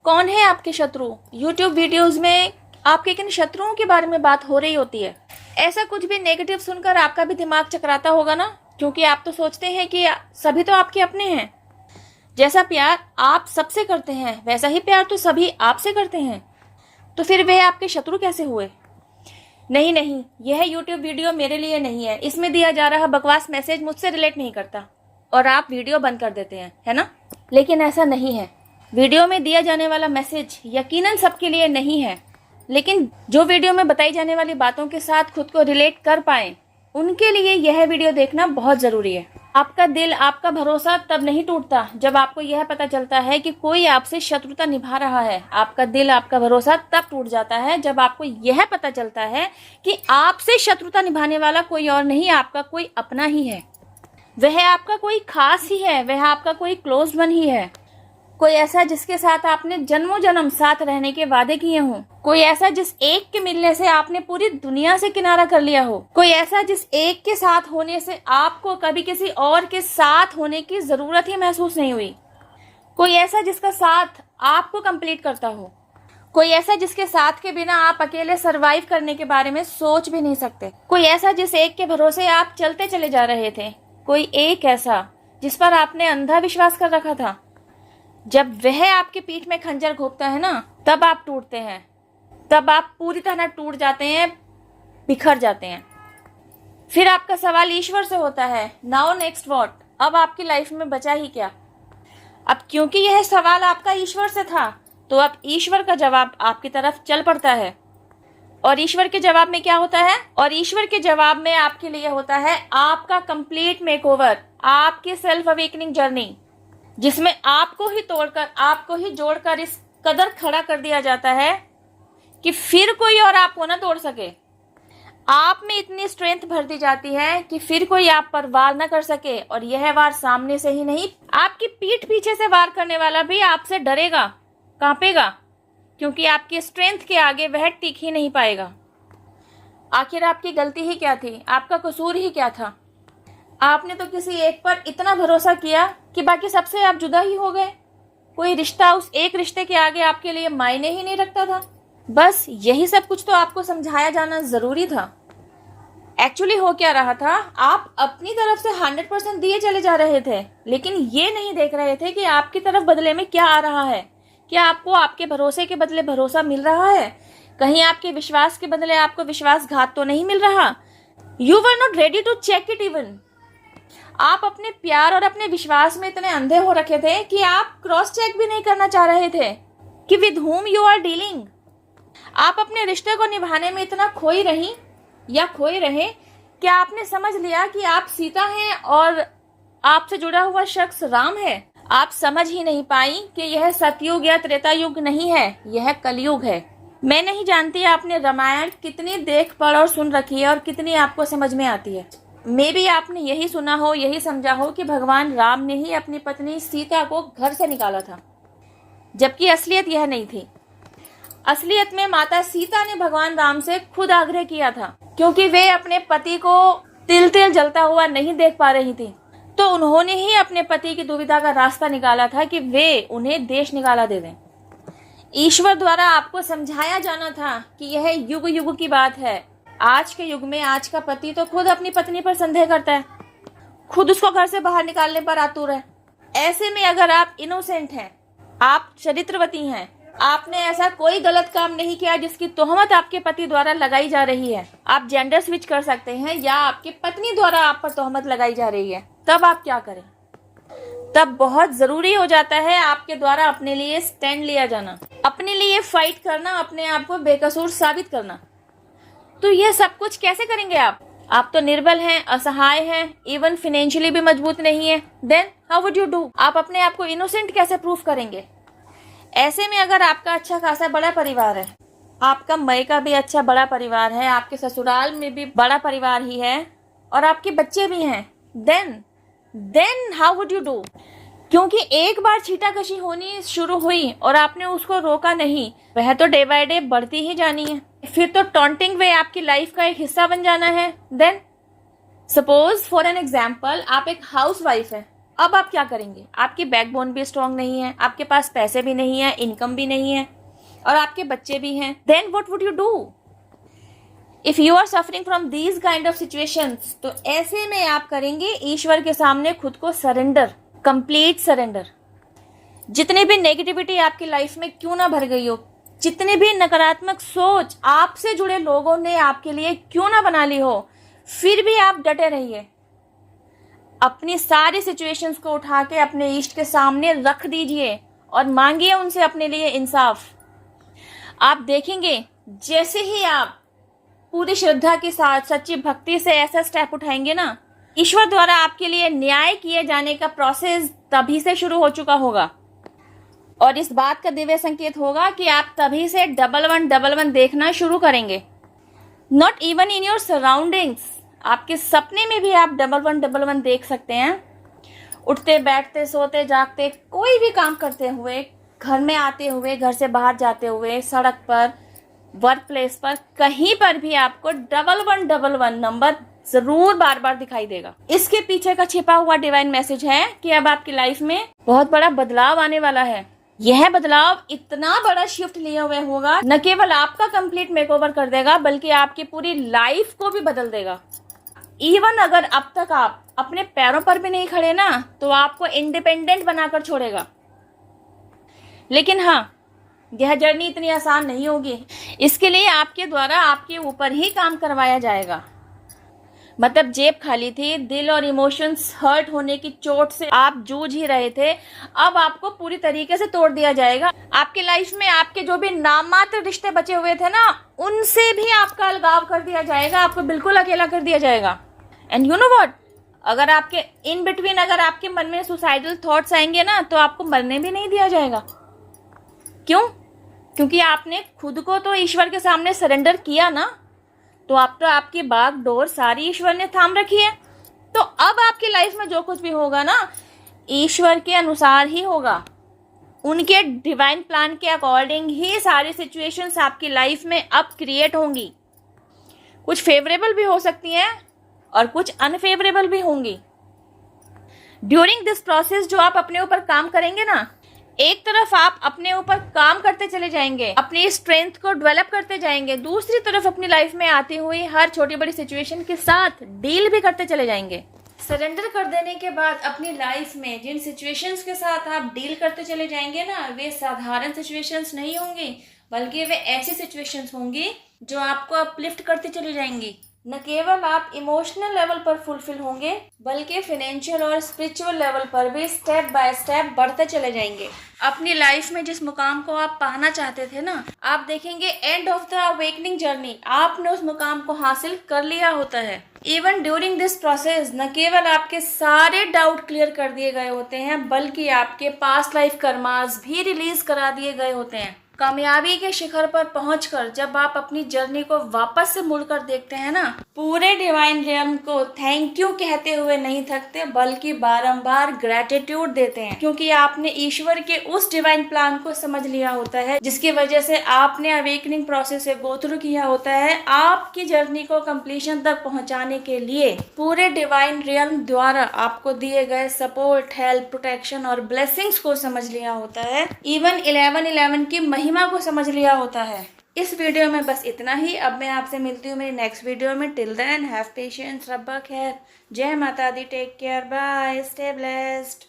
कौन है आपके शत्रु? यूट्यूब वीडियोस में आपके किन शत्रुओं के बारे में बात हो रही होती है? ऐसा कुछ भी नेगेटिव सुनकर आपका भी दिमाग चकराता होगा ना, क्योंकि आप तो सोचते हैं कि सभी तो आपके अपने हैं। जैसा प्यार आप सबसे करते हैं वैसा ही प्यार तो सभी आपसे करते हैं, तो फिर वे आपके शत्रु कैसे हुए? नहीं नहीं, यह यूट्यूब वीडियो मेरे लिए नहीं है। इसमें दिया जा रहा बकवास मैसेज मुझसे रिलेट नहीं करता और आप वीडियो बंद कर देते हैं, है ना? लेकिन ऐसा नहीं है। वीडियो में दिया जाने वाला मैसेज यकीनन सबके लिए नहीं है, लेकिन जो वीडियो में बताई जाने वाली बातों के साथ खुद को रिलेट कर पाए उनके लिए यह वीडियो देखना बहुत जरूरी है। आपका दिल, आपका भरोसा तब नहीं टूटता जब आपको यह पता चलता है कि कोई आपसे शत्रुता निभा रहा है। आपका दिल, आपका भरोसा तब टूट जाता है जब आपको यह पता चलता है कि आपसे शत्रुता निभाने वाला कोई और नहीं, आपका कोई अपना ही है। वह आपका कोई खास ही है, वह आपका कोई क्लोज वन ही है। कोई ऐसा जिसके साथ आपने जन्मों जन्म साथ रहने के वादे किए हों। कोई ऐसा जिस एक के मिलने से आपने पूरी दुनिया से किनारा कर लिया हो। कोई ऐसा जिस एक के साथ होने से आपको कभी किसी और के साथ होने की जरूरत ही महसूस नहीं हुई। कोई ऐसा जिसका साथ आपको कंप्लीट करता हो। कोई ऐसा जिसके साथ के बिना आप अकेले सरवाइव करने के बारे में सोच भी नहीं सकते। कोई ऐसा जिस एक के भरोसे आप चलते चले जा रहे थे। कोई एक ऐसा जिस पर आपने अंधा विश्वास कर रखा था। जब वह आपके पीठ में खंजर घोंपता है ना, तब आप टूटते हैं, तब आप पूरी तरह टूट जाते हैं, बिखर जाते हैं। फिर आपका सवाल ईश्वर से होता है, नाउ नेक्स्ट व्हाट? अब आपकी लाइफ में बचा ही क्या? अब क्योंकि यह सवाल आपका ईश्वर से था, तो अब ईश्वर का जवाब आपकी तरफ चल पड़ता है। और ईश्वर के जवाब में क्या होता है? और ईश्वर के जवाब में आपके लिए होता है आपका कंप्लीट मेकओवर, आपकी सेल्फ अवेकनिंग जर्नी, जिसमें आपको ही तोड़कर, आपको ही जोड़कर इस कदर खड़ा कर दिया जाता है कि फिर कोई और आपको ना तोड़ सके। आप में इतनी स्ट्रेंथ भर दी जाती है कि फिर कोई आप पर वार ना कर सके, और यह वार सामने से ही नहीं, आपकी पीठ पीछे से वार करने वाला भी आपसे डरेगा, कांपेगा, क्योंकि आपकी स्ट्रेंथ के आगे वह टिक ही नहीं पाएगा। आखिर आपकी गलती ही क्या थी? आपका कसूर ही क्या था? आपने तो किसी एक पर इतना भरोसा किया कि बाकी सबसे आप जुदा ही हो गए। कोई रिश्ता उस एक रिश्ते के आगे आपके लिए मायने ही नहीं रखता था। बस यही सब कुछ तो आपको समझाया जाना जरूरी था। एक्चुअली हो क्या रहा था, आप अपनी तरफ से 100% दिए चले जा रहे थे, लेकिन ये नहीं देख रहे थे कि आपकी तरफ बदले में क्या आ रहा है। क्या आपको आपके भरोसे के बदले भरोसा मिल रहा है? कहीं आपके विश्वास के बदले आपको विश्वासघात तो नहीं मिल रहा? You were not ready to check it even. आप अपने प्यार और अपने विश्वास में इतने अंधे हो रखे थे कि आप क्रॉस चेक भी नहीं करना चाह रहे थे कि with whom you are dealing. आप अपने रिश्ते को निभाने में इतना खोई रही या खोए रहे कि आपने समझ लिया कि आप सीता हैं और आपसे जुड़ा हुआ शख्स राम है। आप समझ ही नहीं पाई कि यह सतयुग या त्रेता युग नहीं है, यह कलयुग है। मैं नहीं जानती आपने रामायण कितनी देख पढ़ और सुन रखी है और कितनी आपको समझ में आती है। मे भी आपने यही सुना हो, यही समझा हो कि भगवान राम ने ही अपनी पत्नी सीता को घर से निकाला था, जबकि असलियत यह नहीं थी। असलियत में माता सीता ने भगवान राम से खुद आग्रह किया था, क्योंकि वे अपने पति को तिल तिल जलता हुआ नहीं देख पा रही थी, तो उन्होंने ही अपने पति की दुविधा का रास्ता निकाला था कि वे उन्हें देश निकाला दे दें। ईश्वर द्वारा आपको समझाया जाना था कि यह युग युग की बात है। आज के युग में आज का पति तो खुद अपनी पत्नी पर संदेह करता है, खुद उसको घर से बाहर निकालने पर आतुर है। ऐसे में अगर आप इनोसेंट हैं, आप चरित्रवती हैं, आपने ऐसा कोई गलत काम नहीं किया जिसकी तोहमत आपके पति द्वारा लगाई जा रही है, आप जेंडर स्विच कर सकते हैं या आपकी पत्नी द्वारा आप पर तोहमत लगाई जा रही है, तब आप क्या करें? तब बहुत जरूरी हो जाता है आपके द्वारा अपने लिए स्टैंड लिया जाना, अपने लिए फाइट करना, अपने आप को बेकसूर साबित करना। तो ये सब कुछ कैसे करेंगे आप तो निर्बल हैं, असहाय हैं, इवन फाइनेंशियली भी मजबूत नहीं है। Then how would you do? आप अपने आप को इनोसेंट कैसे प्रूफ करेंगे? ऐसे में अगर आपका अच्छा खासा बड़ा परिवार है, आपका मई का भी अच्छा बड़ा परिवार है, आपके ससुराल में भी बड़ा परिवार ही है और आपके बच्चे भी हैं, then how would you do? क्योंकि एक बार छीटाकशी होनी शुरू हुई और आपने उसको रोका नहीं, वह तो डे बाय डे बढ़ती ही जानी है। फिर तो टॉन्टिंग वे आपकी लाइफ का एक हिस्सा बन जाना है। Then suppose for an example, आप एक हाउस वाइफ है, अब आप क्या करेंगे? आपकी बैकबोन भी स्ट्रांग नहीं है, आपके पास पैसे भी नहीं है, इनकम भी नहीं है और आपके बच्चे भी हैं। Then what would you do? If you are suffering from these kind of situations, तो ऐसे में आप करेंगे ईश्वर के सामने खुद को सरेंडर, कंप्लीट सरेंडर। जितनी भी नेगेटिविटी आपकी लाइफ में क्यों ना भर गई हो, जितने भी नकारात्मक सोच आपसे जुड़े लोगों ने आपके लिए क्यों ना बना ली हो, फिर भी आप डटे रहिए। अपनी सारी सिचुएशंस को उठा के अपने इष्ट के सामने रख दीजिए और मांगिए उनसे अपने लिए इंसाफ। आप देखेंगे जैसे ही आप पूरी श्रद्धा के साथ सच्ची भक्ति से ऐसा स्टेप उठाएंगे ना, ईश्वर द्वारा आपके लिए न्याय किए जाने का प्रोसेस तभी से शुरू हो चुका होगा। और इस बात का दिव्य संकेत होगा कि आप तभी से 1111 देखना शुरू करेंगे। Not even in your surroundings, आपके सपने में भी आप 1111 देख सकते हैं। उठते बैठते सोते जागते कोई भी काम करते हुए, घर में आते हुए, घर से बाहर जाते हुए, सड़क पर, वर्क प्लेस पर, कहीं पर भी आपको 1111 नंबर जरूर बार बार दिखाई देगा। इसके पीछे का छिपा हुआ डिवाइन मैसेज है कि अब आपकी लाइफ में बहुत बड़ा बदलाव आने वाला है। यह बदलाव इतना बड़ा शिफ्ट लिए हुए होगा, न केवल आपका कंप्लीट मेकओवर कर देगा बल्कि आपकी पूरी लाइफ को भी बदल देगा। इवन अगर अब तक आप अपने पैरों पर भी नहीं खड़े ना, तो आपको इंडिपेंडेंट बनाकर छोड़ेगा। लेकिन हाँ, यह जर्नी इतनी आसान नहीं होगी। इसके लिए आपके द्वारा आपके ऊपर ही काम करवाया जाएगा। मतलब जेब खाली थी, दिल और इमोशंस हर्ट होने की चोट से आप जूझ ही रहे थे, अब आपको पूरी तरीके से तोड़ दिया जाएगा। आपकी लाइफ में आपके जो भी नाममात्र रिश्ते बचे हुए थे ना, उनसे भी आपका अलगाव कर दिया जाएगा, आपको बिल्कुल अकेला कर दिया जाएगा। एंड यू नो व्हाट, अगर आपके इन बिटवीन अगर आपके मन में सुसाइडल थॉट्स आएंगे ना, तो आपको मरने भी नहीं दिया जाएगा। क्यों? क्योंकि आपने खुद को तो ईश्वर के सामने सरेंडर किया ना, तो आप तो आपकी बागडोर सारी ईश्वर ने थाम रखी है। तो अब आपकी लाइफ में जो कुछ भी होगा ना, ईश्वर के अनुसार ही होगा। उनके डिवाइन प्लान के अकॉर्डिंग ही सारी सिचुएशंस आपकी लाइफ में अब क्रिएट होंगी। कुछ फेवरेबल भी हो सकती हैं और कुछ अनफेवरेबल भी होंगी। ड्यूरिंग दिस प्रोसेस जो आप अपने ऊपर काम करेंगे ना, एक तरफ आप अपने ऊपर काम करते चले जाएंगे, अपनी स्ट्रेंथ को डेवलप करते जाएंगे, दूसरी तरफ अपनी लाइफ में आती हुई हर छोटी बड़ी सिचुएशन के साथ डील भी करते चले जाएंगे। सरेंडर कर देने के बाद अपनी लाइफ में जिन सिचुएशंस के साथ आप डील करते चले जाएंगे ना, वे साधारण सिचुएशंस नहीं होंगी, बल्कि वे ऐसी सिचुएशंस होंगी जो आपको अपलिफ्ट करते चली जाएंगी। न केवल आप इमोशनल लेवल पर फुलफिल होंगे, बल्कि फाइनेंशियल और स्पिरिचुअल लेवल पर भी स्टेप बाय स्टेप बढ़ते चले जाएंगे। अपनी लाइफ में जिस मुकाम को आप पाना चाहते थे ना, आप देखेंगे end of the awakening journey आपने उस मुकाम को हासिल कर लिया होता है। इवन ड्यूरिंग दिस प्रोसेस न केवल आपके सारे डाउट क्लियर कर दिए गए होते हैं, बल्कि आपके पास्ट लाइफ कर्मास भी रिलीज करा दिए गए होते हैं। कामयाबी के शिखर पर पहुंचकर जब आप अपनी जर्नी को वापस से मुड़कर देखते हैं ना, पूरे डिवाइन रियल्म को थैंक यू कहते हुए नहीं थकते, बल्कि बारंबार ग्रेटिट्यूड देते हैं, क्योंकि आपने ईश्वर के उस डिवाइन प्लान को समझ लिया होता है, जिसकी वजह से आपने अवेकनिंग प्रोसेस से गो थ्रू किया होता है। आपकी जर्नी को कंप्लीशन तक पहुंचाने के लिए पूरे डिवाइन रियल्म द्वारा आपको दिए गए सपोर्ट, हेल्प, प्रोटेक्शन और ब्लेसिंग्स को समझ लिया होता है। इवन 1111 की महिमा को समझ लिया होता है। इस वीडियो में बस इतना ही। अब मैं आपसे मिलती हूँ मेरी नेक्स्ट वीडियो में। टिल देन हैव पेशेंस, रब्बा खैर, जय माता दी, take care, bye, stay blessed.